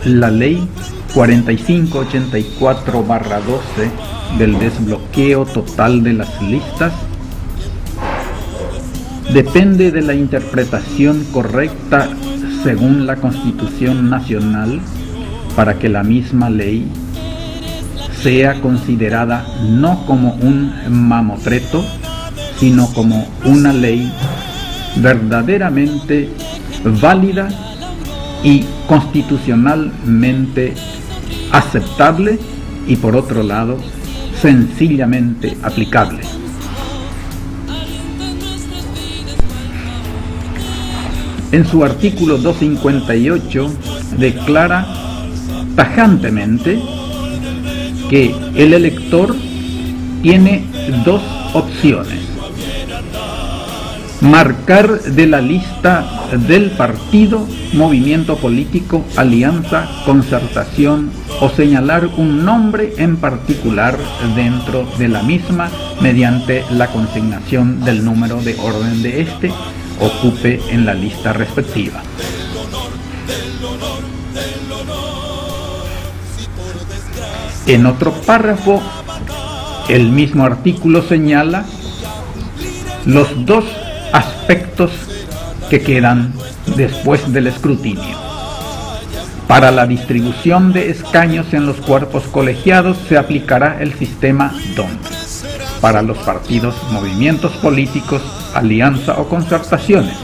la ley 4584/12 del desbloqueo total de las listas depende de la interpretación correcta según la Constitución Nacional para que la misma ley sea considerada no como un mamotreto, sino como una ley verdaderamente válida y constitucionalmente aceptable y, por otro lado, sencillamente aplicable. En su artículo 258 declara tajantemente que el elector tiene dos opciones: marcar de la lista del partido, movimiento político, alianza, concertación o señalar un nombre en particular dentro de la misma mediante la consignación del número de orden de este ocupe en la lista respectiva. En otro párrafo, el mismo artículo señala los dos aspectos que quedan después del escrutinio. Para la distribución de escaños en los cuerpos colegiados se aplicará el sistema DONT. Para los partidos, movimientos políticos, alianza o concertaciones.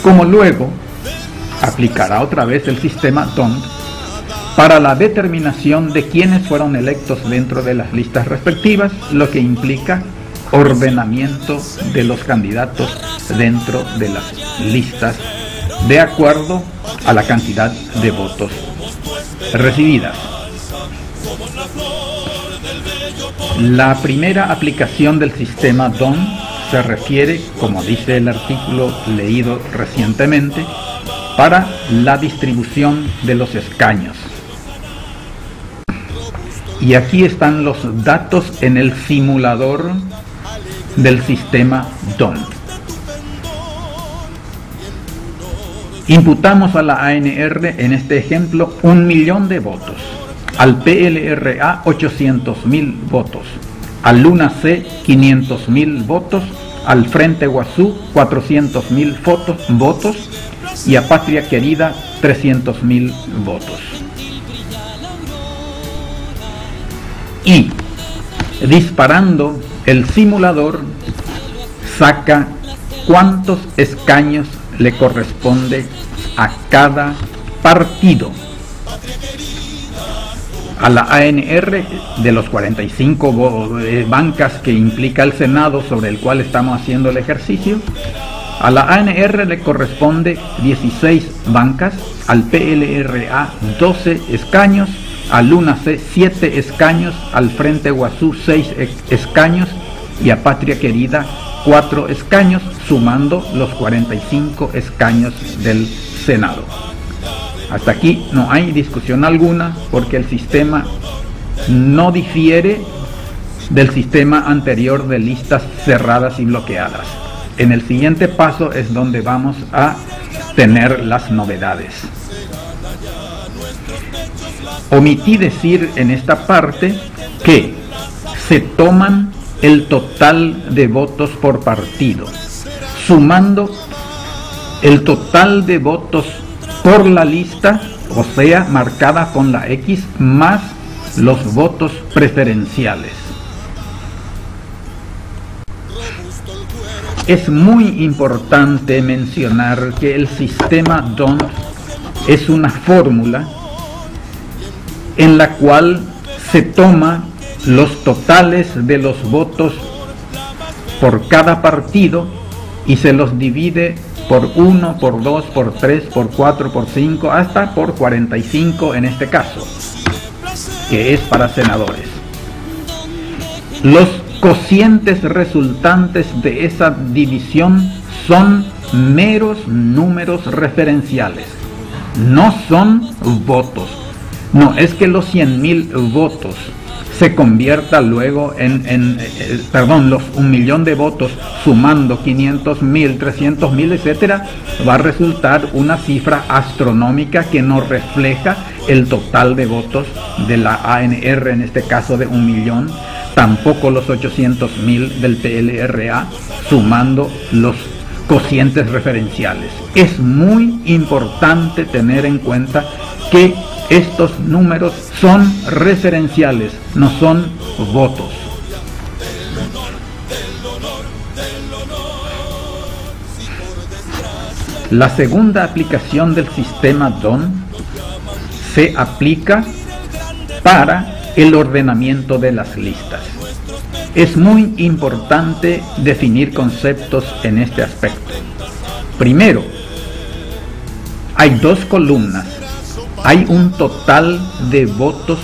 Como luego aplicará otra vez el sistema DONT para la determinación de quiénes fueron electos dentro de las listas respectivas, lo que implica ordenamiento de los candidatos dentro de las listas de acuerdo a la cantidad de votos recibidas. La primera aplicación del sistema DONT se refiere, como dice el artículo leído recientemente, para la distribución de los escaños. Y aquí están los datos en el simulador del sistema DONT. Imputamos a la ANR, en este ejemplo, 1.000.000 de votos, al PLRA 800.000 votos, al LUNA-C 500.000 votos, al Frente Guazú 400.000 votos y a Patria Querida 300.000 votos. Y disparando el simulador saca cuántos escaños le corresponde a cada partido. A la ANR, de los 45 bancas que implica el Senado sobre el cual estamos haciendo el ejercicio, a la ANR le corresponde 16 bancas, al PLRA 12 escaños, al LUNA-C 7 escaños, al Frente Guazú 6 escaños y a Patria Querida 4 escaños, sumando los 45 escaños del Senado. Hasta aquí no hay discusión alguna porque el sistema no difiere del sistema anterior de listas cerradas y bloqueadas. En el siguiente paso es donde vamos a tener las novedades. Omití decir en esta parte que se toman el total de votos por partido, sumando el total de votos por la lista, o sea, marcada con la X, más los votos preferenciales. Es muy importante mencionar que el sistema DONT es una fórmula en la cual se toma los totales de los votos por cada partido y se los divide por 1, por 2, por 3, por 4, por 5, hasta por 45 en este caso, que es para senadores. Los cocientes resultantes de esa división son meros números referenciales, no son votos. No es que los 100.000 votos se convierta luego los 1 millón de votos sumando 500.000, 300.000, etcétera, va a resultar una cifra astronómica que no refleja el total de votos de la ANR, en este caso de 1 millón, tampoco los 800.000 del PLRA, sumando los cocientes referenciales. Es muy importante tener en cuenta que estos números son referenciales, no son votos. La segunda aplicación del sistema DON se aplica para el ordenamiento de las listas. Es muy importante definir conceptos en este aspecto. Primero, hay dos columnas. Hay un total de votos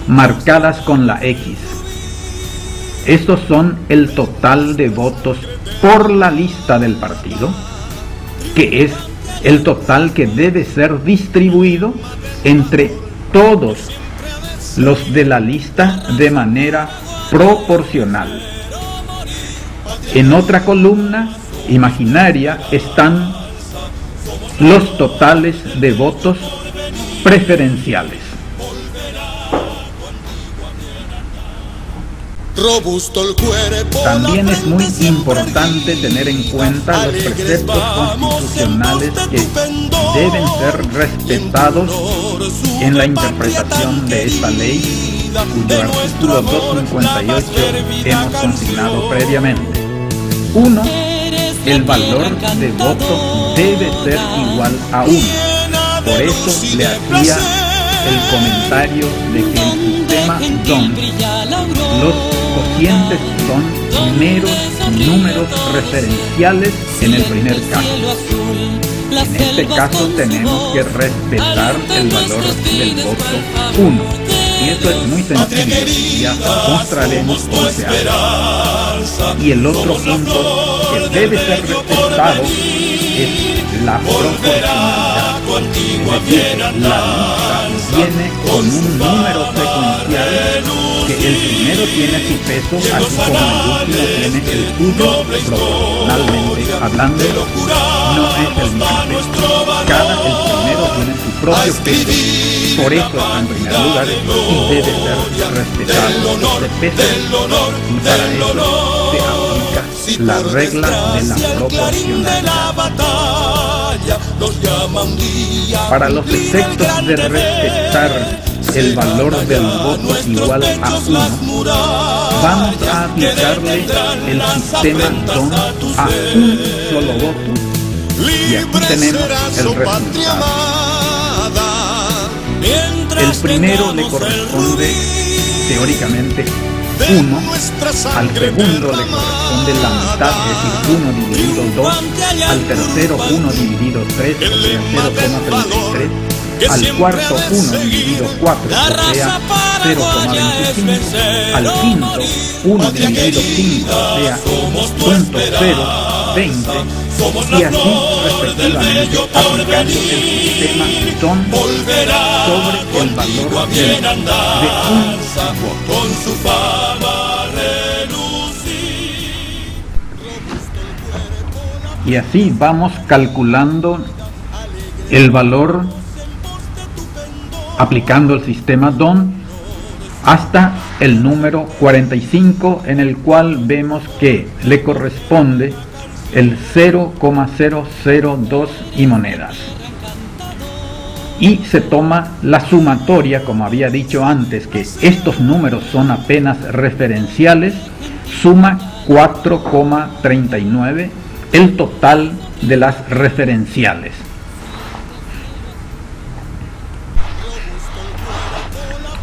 marcadas con la X. Estos son el total de votos por la lista del partido, que es el total que debe ser distribuido entre todos los de la lista de manera proporcional. En otra columna imaginaria están los totales de votos preferenciales. También es muy importante tener en cuenta los preceptos constitucionales que deben ser respetados en la interpretación de esta ley, cuyo artículo 258 hemos consignado previamente. 1. El valor de voto debe ser igual a 1. Por eso le hacía el comentario de que el sistema DON, los cocientes son meros números referenciales en el primer caso. En este caso tenemos que respetar el valor del voto 1. Y esto es muy sencillo, ya mostraremos cómo se hace. Y el otro punto que debe ser respetado es la proporcionalidad. Es decir, la lista viene con un número secuencial que el primero tiene su peso, así como el último tiene el suyo, proporcionalmente hablando, no es el mismo peso. El primero tiene su propio peso, por eso está en primer lugar y debe ser respetado este peso, y para eso se aplica la regla de la proporcionalidad. Para los efectos de respetar el valor del voto igual a 1, vamos a aplicarle el sistema DON a un solo voto, y aquí tenemos el resultado. El primero le corresponde teóricamente 1, al segundo le corresponde la mitad, es decir, 1 dividido 2, al tercero 1 dividido 3, o sea, 0,33, al cuarto 1 dividido 4, o sea, 0,25, al quinto 1 dividido 5, o sea, 0.020, y así respectivamente aplicando el sistema DON sobre el valor de un voto. Y así vamos calculando el valor aplicando el sistema DON hasta el número 45, en el cual vemos que le corresponde el 0,002 y monedas. Y se toma la sumatoria, como había dicho antes, que estos números son apenas referenciales, suma 4,39 el total de las referenciales.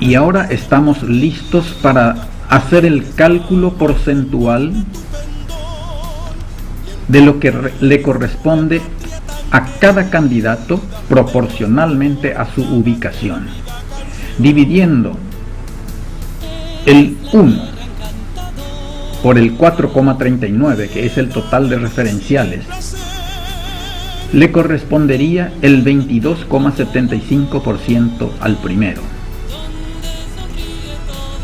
Y ahora estamos listos para hacer el cálculo porcentual de lo que le corresponde a cada candidato proporcionalmente a su ubicación, dividiendo el 1 por el 4,39, que es el total de referenciales, le correspondería el 22,75% al primero.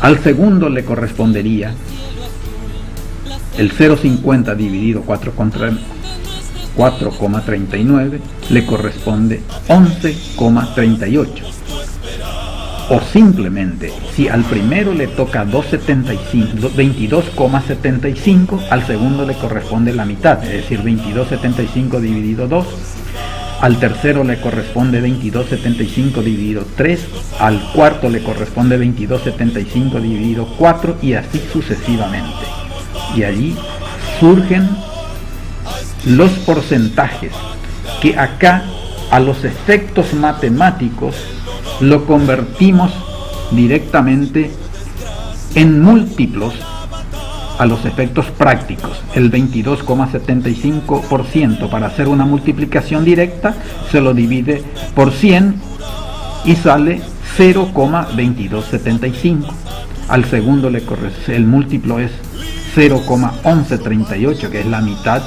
Al segundo le correspondería el 0,50 dividido 4,39, le corresponde 11,38. O simplemente, si al primero le toca 22,75, al segundo le corresponde la mitad, es decir, 22,75 dividido 2. Al tercero le corresponde 22,75 dividido 3, al cuarto le corresponde 22,75 dividido 4 y así sucesivamente. Y allí surgen los porcentajes que acá a los efectos matemáticos lo convertimos directamente en múltiplos a los efectos prácticos. El 22,75% para hacer una multiplicación directa se lo divide por 100 y sale 0,2275. Al segundo le corresponde, el múltiplo es 0,1138, que es la mitad,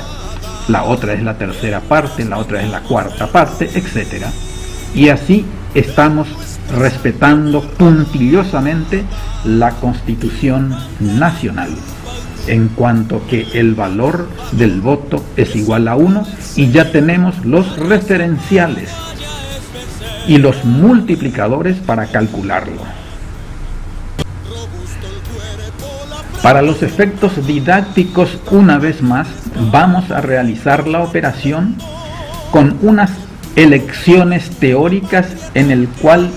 la otra es la tercera parte, la otra es la cuarta parte, etc. Y así estamos respetando puntillosamente la Constitución Nacional, en cuanto que el valor del voto es igual a 1 y ya tenemos los referenciales y los multiplicadores para calcularlo. Para los efectos didácticos, una vez más, vamos a realizar la operación con unas elecciones teóricas en el cual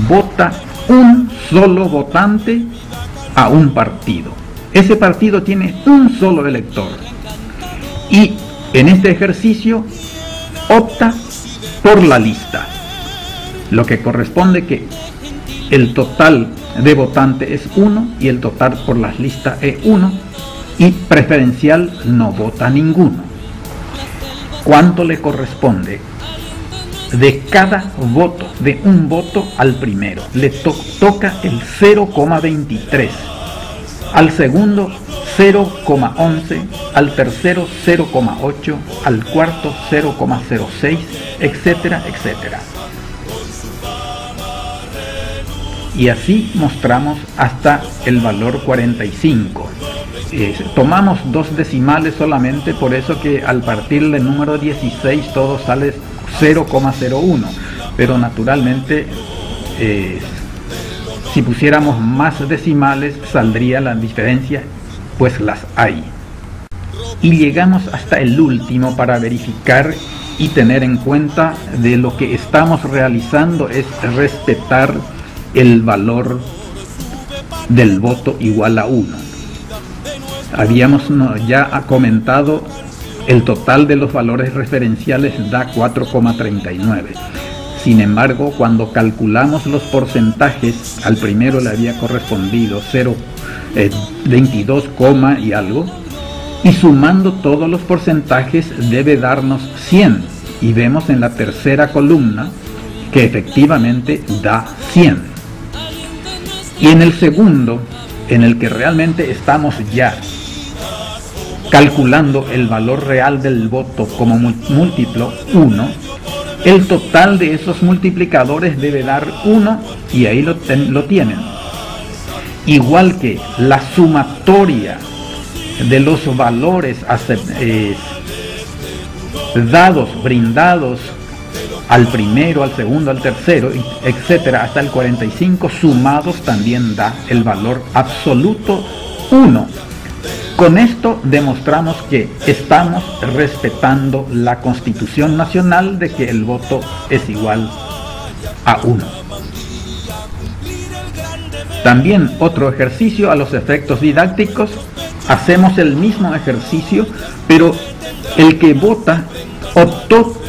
vota un solo votante a un partido. Ese partido tiene un solo elector y en este ejercicio opta por la lista, lo que corresponde que el total de votantes es 1 y el total por las listas es 1 y preferencial no vota ninguno. ¿Cuánto le corresponde? De cada voto, de un voto al primero, le toca el 0,23, al segundo 0,11, al tercero 0,8, al cuarto 0,06, etcétera, etcétera. Y así mostramos hasta el valor 45. Tomamos dos decimales solamente, por eso que al partir del número 16 todo sale 0,01, pero naturalmente si pusiéramos más decimales saldría la diferencia, pues las hay. Y llegamos hasta el último para verificar y tener en cuenta de lo que estamos realizando es respetar el valor del voto igual a 1. Habíamos ya comentado el total de los valores referenciales da 4,39. Sin embargo, cuando calculamos los porcentajes, al primero le había correspondido 22, y algo, y sumando todos los porcentajes debe darnos 100. Y vemos en la tercera columna que efectivamente da 100. Y en el segundo, en el que realmente estamos ya calculando el valor real del voto como múltiplo 1, el total de esos multiplicadores debe dar 1 y ahí lo tienen. Igual que la sumatoria de los valores brindados al primero, al segundo, al tercero, etcétera, hasta el 45, sumados también da el valor absoluto 1. Con esto demostramos que estamos respetando la Constitución Nacional de que el voto es igual a 1. También otro ejercicio a los efectos didácticos, hacemos el mismo ejercicio, pero el que vota optó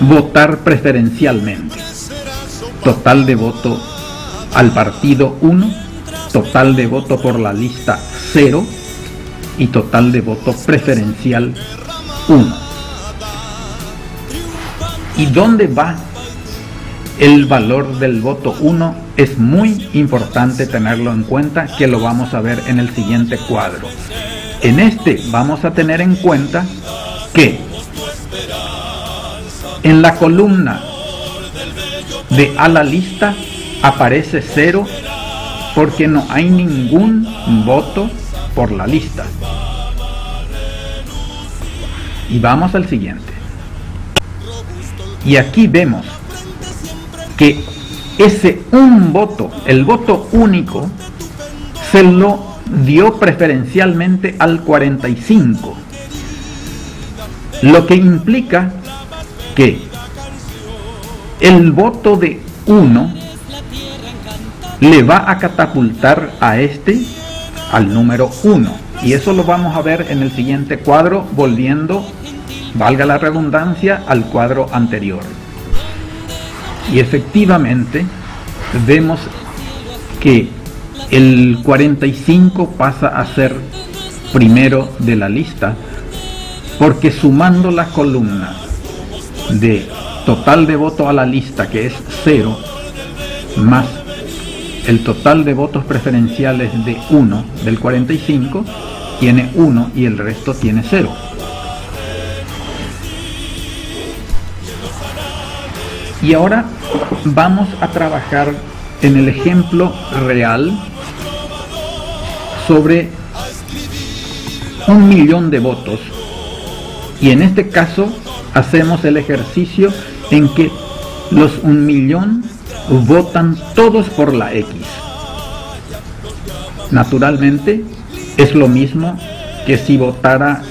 votar preferencialmente. Total de voto al partido 1, total de voto por la lista 0 y total de voto preferencial 1. ¿Y dónde va el valor del voto 1? Es muy importante tenerlo en cuenta, que lo vamos a ver en el siguiente cuadro. En este vamos a tener en cuenta que en la columna de a la lista aparece 0 porque no hay ningún voto por la lista. Y vamos al siguiente. Y aquí vemos que ese un voto, el voto único, se lo dio preferencialmente al 45, lo que implica que el voto de 1 le va a catapultar a este al número 1, y eso lo vamos a ver en el siguiente cuadro, volviendo, valga la redundancia, al cuadro anterior. Y efectivamente vemos que el 45 pasa a ser primero de la lista, porque sumando las columnas de total de voto a la lista, que es 0, más el total de votos preferenciales de 1 del 45, tiene 1 y el resto tiene 0. Y ahora vamos a trabajar en el ejemplo real sobre 1.000.000 de votos, y en este caso hacemos el ejercicio en que los 1.000.000 votan todos por la X. Naturalmente es lo mismo que si votara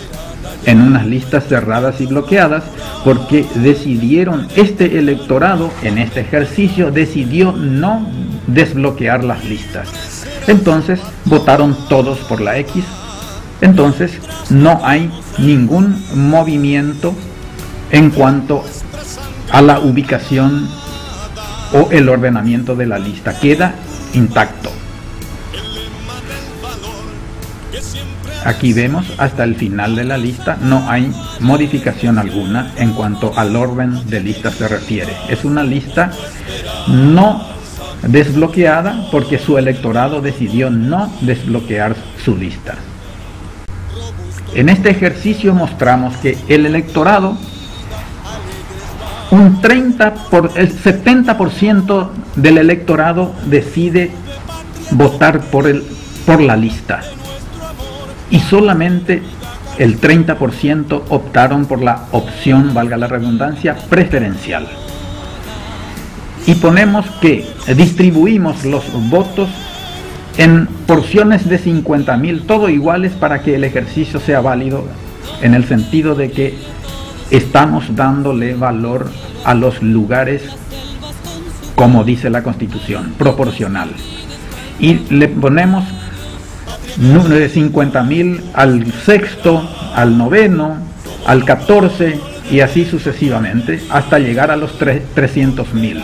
en unas listas cerradas y bloqueadas, porque decidieron, este electorado en este ejercicio decidió no desbloquear las listas. Entonces votaron todos por la X. Entonces no hay ningún movimiento en cuanto a la ubicación o el ordenamiento de la lista, queda intacto. Aquí vemos hasta el final de la lista no hay modificación alguna en cuanto al orden de lista se refiere. Es una lista no desbloqueada porque su electorado decidió no desbloquear su lista. En este ejercicio mostramos que el electorado, el 70% del electorado decide votar por la lista, y solamente el 30% optaron por la opción, valga la redundancia, preferencial. Y ponemos que distribuimos los votos en porciones de 50.000, todo iguales, para que el ejercicio sea válido, en el sentido de que estamos dándole valor a los lugares, como dice la Constitución, proporcional. Y le ponemos de 50.000 al sexto, al noveno, al 14 y así sucesivamente hasta llegar a los 300.000.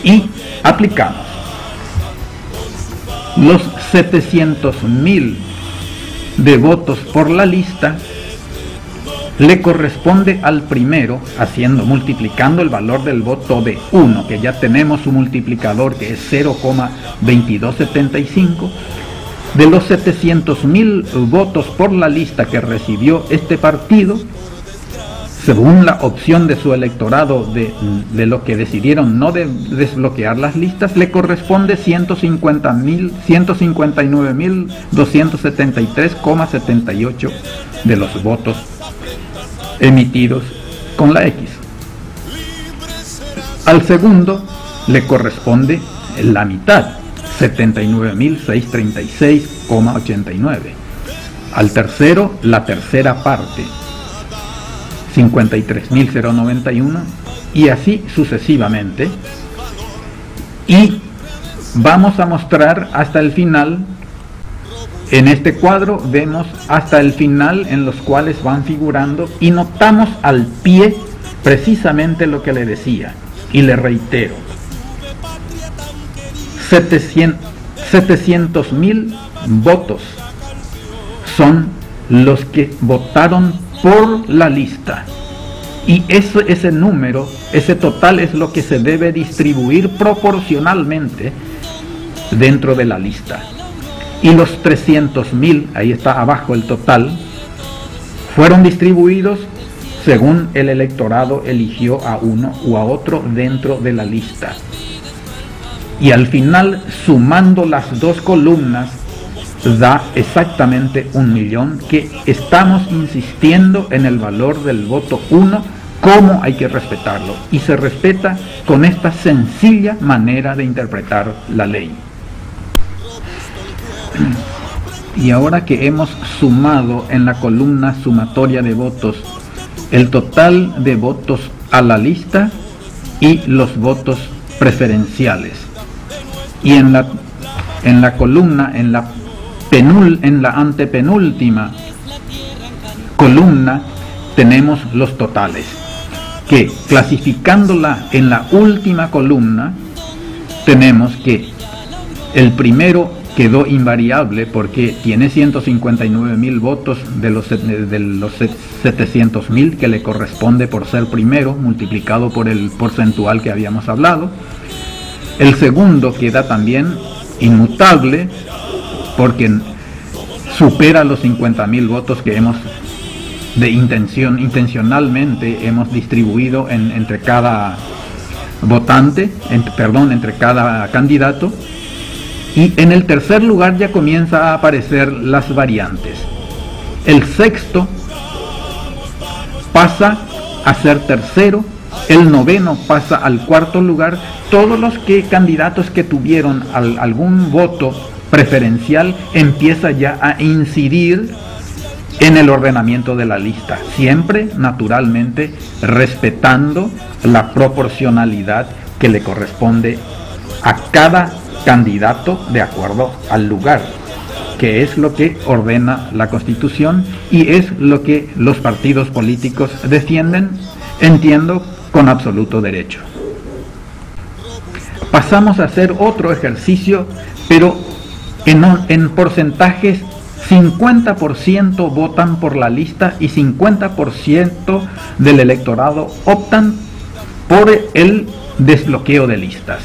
Y aplicamos los 700.000 de votos por la lista, le corresponde al primero, multiplicando el valor del voto de 1, que ya tenemos un multiplicador que es 0,2275. De los 700.000 votos por la lista que recibió este partido, según la opción de su electorado de lo que decidieron no desbloquear las listas, le corresponde 159.273,78 de los votos emitidos con la X. Al segundo le corresponde la mitad, 79.636,89. Al tercero, la tercera parte, 53.091, y así sucesivamente. Y vamos a mostrar hasta el final. En este cuadro vemos hasta el final en los cuales van figurando, y notamos al pie precisamente lo que le decía, y le reitero: 700.000 votos son los que votaron por la lista, y ese número, ese total, es lo que se debe distribuir proporcionalmente dentro de la lista. Y los 300.000, ahí está abajo el total, fueron distribuidos según el electorado eligió a uno u a otro dentro de la lista. y al final, sumando las dos columnas, da exactamente 1.000.000, que estamos insistiendo en el valor del voto 1, cómo hay que respetarlo, y se respeta con esta sencilla manera de interpretar la ley. Y ahora que hemos sumado en la columna sumatoria de votos el total de votos a la lista y los votos preferenciales, y en la columna, en la antepenúltima columna tenemos los totales, que clasificándola en la última columna tenemos que el primero quedó invariable porque tiene 159.000 votos de los 700.000 que le corresponde por ser primero, multiplicado por el porcentual que habíamos hablado. El segundo queda también inmutable porque supera los 50.000 votos que hemos intencionalmente hemos distribuido entre cada votante, entre cada candidato. Y en el tercer lugar ya comienza a aparecer las variantes. El sexto pasa a ser tercero, el noveno pasa al cuarto lugar. Todos los candidatos que tuvieron algún voto preferencial empieza ya a incidir en el ordenamiento de la lista, siempre naturalmente respetando la proporcionalidad que le corresponde a cada candidato de acuerdo al lugar, que es lo que ordena la Constitución y es lo que los partidos políticos defienden, entiendo, con absoluto derecho. Pasamos a hacer otro ejercicio, pero en porcentajes. 50% votan por la lista y 50% del electorado optan por el desbloqueo de listas.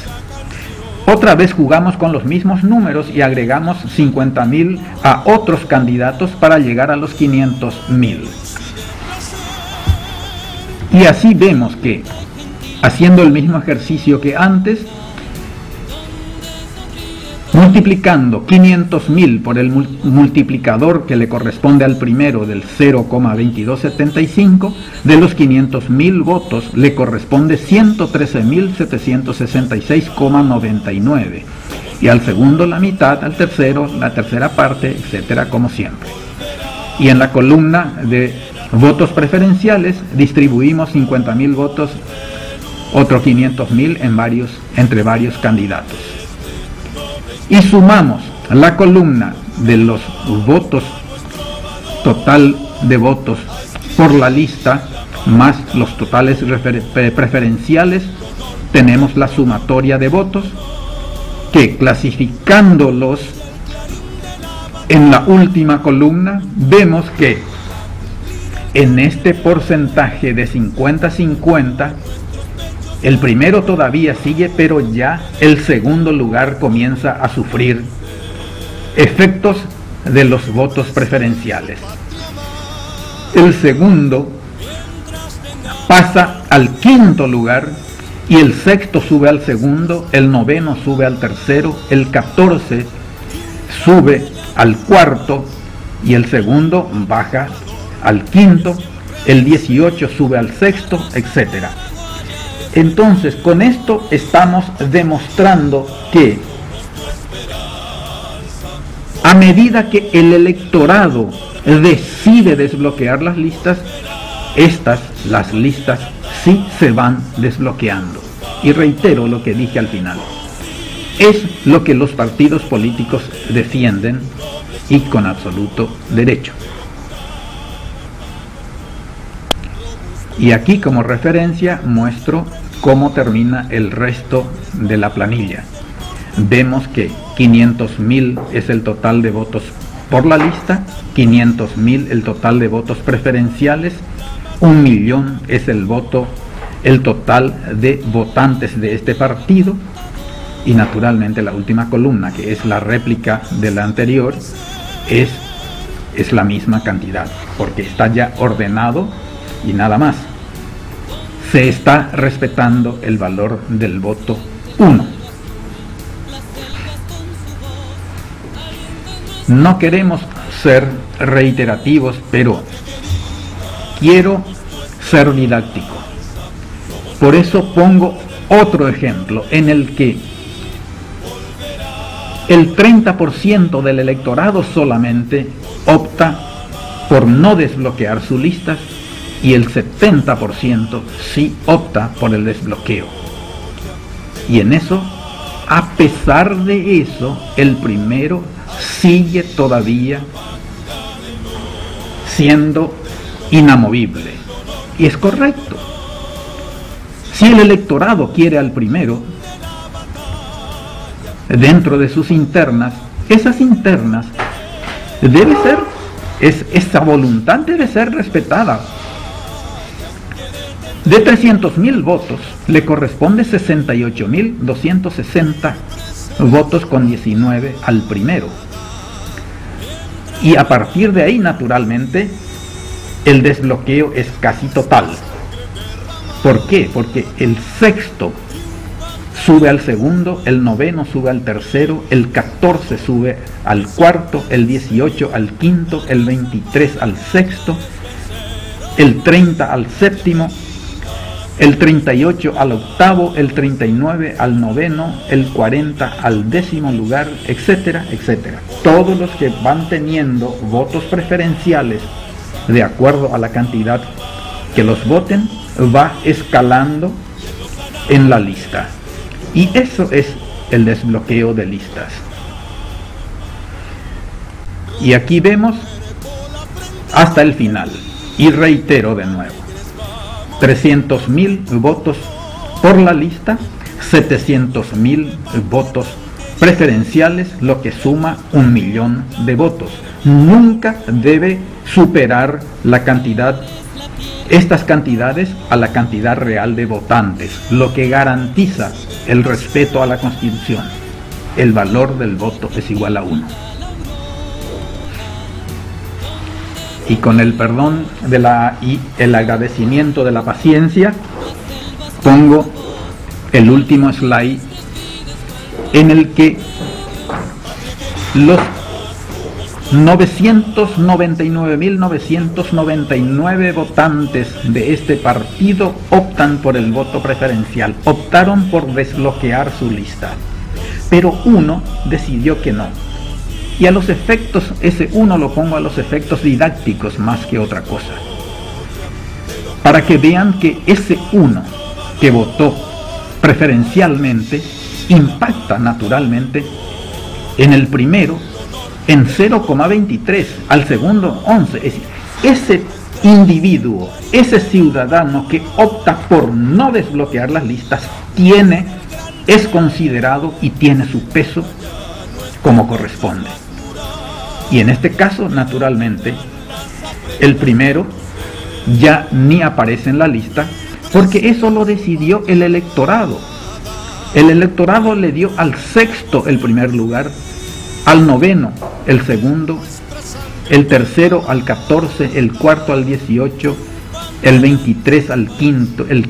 Otra vez jugamos con los mismos números y agregamos 50.000 a otros candidatos para llegar a los 500.000. Y así vemos que, haciendo el mismo ejercicio que antes, multiplicando 500.000 por el multiplicador que le corresponde al primero del 0,2275, de los 500.000 votos le corresponde 113.766,99, y al segundo la mitad, al tercero la tercera parte, etcétera, como siempre. Y en la columna de votos preferenciales distribuimos 50.000 votos, otros 500.000 entre varios candidatos. Y sumamos la columna de los votos, total de votos por la lista, más los totales preferenciales, tenemos la sumatoria de votos, que clasificándolos en la última columna, vemos que en este porcentaje de 50-50, el primero todavía sigue, pero ya el segundo lugar comienza a sufrir efectos de los votos preferenciales. El segundo pasa al quinto lugar y el sexto sube al segundo, el noveno sube al tercero, el 14 sube al cuarto y el segundo baja al quinto, el 18 sube al sexto, etcétera. Entonces, con esto estamos demostrando que a medida que el electorado decide desbloquear las listas, las listas sí se van desbloqueando. Y reitero lo que dije al final. Es lo que los partidos políticos defienden y con absoluto derecho. Y aquí como referencia muestro cómo termina el resto de la planilla. Vemos que 500.000 es el total de votos por la lista, 500.000 el total de votos preferenciales, 1.000.000 es el total de votantes de este partido, y naturalmente la última columna, que es la réplica de la anterior, es la misma cantidad, porque está ya ordenado y nada más. Se está respetando el valor del voto 1. No queremos ser reiterativos, pero quiero ser didáctico. Por eso pongo otro ejemplo en el que el 30% del electorado solamente opta por no desbloquear sus listas y el 70% sí opta por el desbloqueo. Y en eso, a pesar de eso, el primero sigue todavía siendo inamovible. Y es correcto. Si el electorado quiere al primero, dentro de sus internas, esas internas debe ser, esa voluntad debe ser respetada. De 300.000 votos, le corresponde 68.260 votos con 19 al primero. Y a partir de ahí, naturalmente, el desbloqueo es casi total. ¿Por qué? Porque el sexto sube al segundo, el noveno sube al tercero, el 14 sube al cuarto, el 18 al quinto, el 23 al sexto, el 30 al séptimo, el 38 al octavo, el 39 al noveno, el 40 al décimo lugar, etcétera, etcétera. Todos los que van teniendo votos preferenciales de acuerdo a la cantidad que los voten, va escalando en la lista. Y eso es el desbloqueo de listas. Y aquí vemos hasta el final. Y reitero de nuevo. 300.000 votos por la lista, 700.000 votos preferenciales, lo que suma 1 millón de votos. Nunca debe superar la cantidad, estas cantidades, a la cantidad real de votantes, lo que garantiza el respeto a la Constitución. El valor del voto es igual a 1. Y con el perdón y el agradecimiento de la paciencia, pongo el último slide en el que los 999.999 votantes de este partido optan por el voto preferencial, optaron por desbloquear su lista, pero uno decidió que no. Y a los efectos, ese uno lo pongo a los efectos didácticos más que otra cosa, para que vean que ese uno que votó preferencialmente impacta naturalmente en el primero en 0,23, al segundo 11. Es decir, ese individuo, ese ciudadano que opta por no desbloquear las listas, es considerado y tiene su peso como corresponde. Y en este caso, naturalmente, el primero ya ni aparece en la lista, porque eso lo decidió el electorado. El electorado le dio al sexto el primer lugar, al noveno el segundo, el tercero al 14, el cuarto al 18, el 23 al quinto, el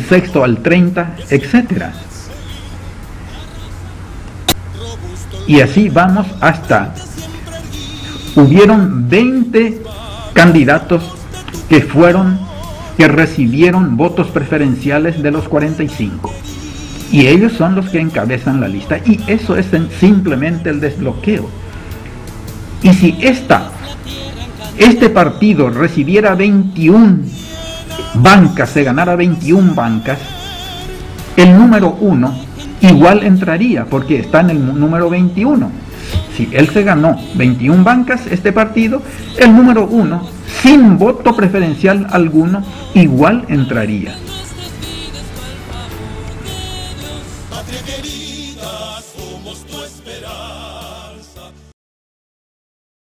sexto al 30, etcétera. Y así vamos hasta, hubieron 20 candidatos que recibieron votos preferenciales de los 45. Y ellos son los que encabezan la lista. Y eso es simplemente el desbloqueo. Y si este partido recibiera 21 bancas, se ganara 21 bancas, el número 1 igual entraría, porque está en el número 21. Si él se ganó 21 bancas, este partido, el número 1, sin voto preferencial alguno, igual entraría. Patria querida, somos tu esperanza.